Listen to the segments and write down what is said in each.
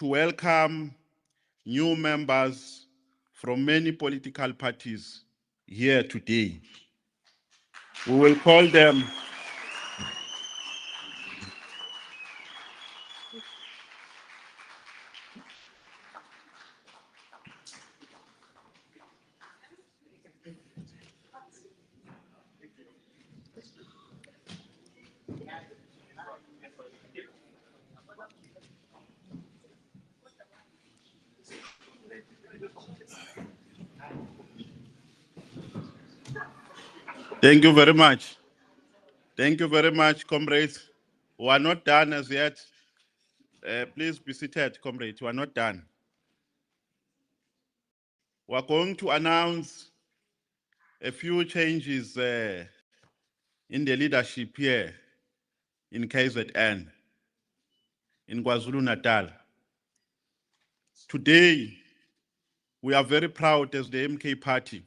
to welcome new members from many political parties here today. We will call them Thank you very much. Thank you very much, comrades. We are not done as yet. Please be seated, comrades. We are not done. We are going to announce a few changes in the leadership here in KZN, in KwaZulu-Natal. Today, we are very proud as the MK Party,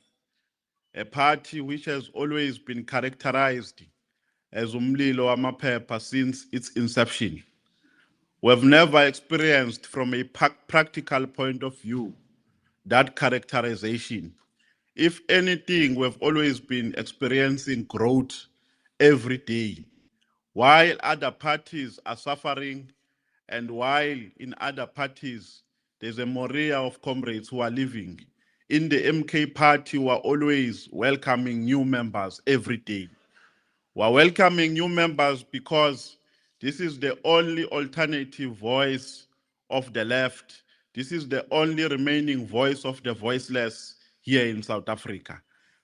a party which has always been characterized as umlilo wamaphepha since its inception. We have never experienced from a practical point of view that characterization. If anything, we've always been experiencing growth every day. While other parties are suffering, and while in other parties there's a moria of comrades who are leaving, in the MK Party we are always welcoming new members every day. We're welcoming new members because this is the only alternative voice of the left. This is the only remaining voice of the voiceless here in South Africa.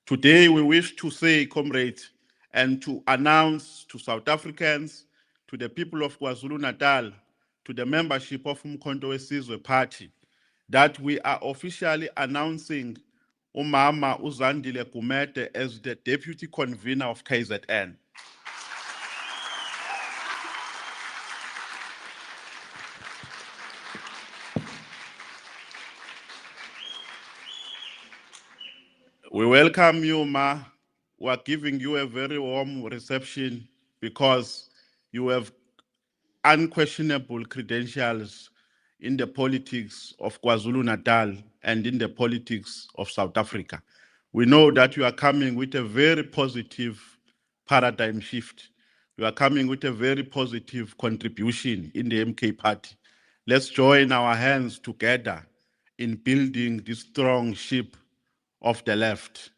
Today, we wish to say, comrades, and to announce to South Africans, to the people of KwaZulu-Natal, to the membership of Umkhonto weSizwe Party, that we are officially announcing Umama Uzandile Gumede as the deputy convener of KZN. We welcome you, Ma. We are giving you a very warm reception because you have unquestionable credentials in the politics of KwaZulu-Natal and in the politics of South Africa. We know that you are coming with a very positive paradigm shift. You are coming with a very positive contribution in the MK Party. Let's join our hands together in building this strong ship of the left.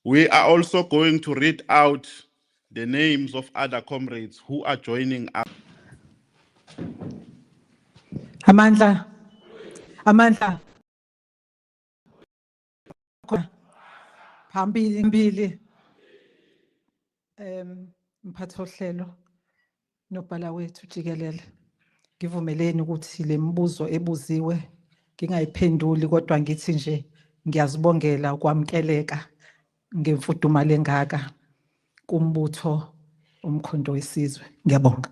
We are also going to read out the names of other comrades who are joining us. Amandla. Phambili. Mphathi ohlelo nobhala wethu jikelele. Ngivumeleni ukuthi le mibuzo ebuziwe ngingayiphenduli kodwa ngithi nje ngiyazibongela ukwamkeleka ngemfudumalo engaka kumbutho Umkhonto weSizwe. Ngiyabonga.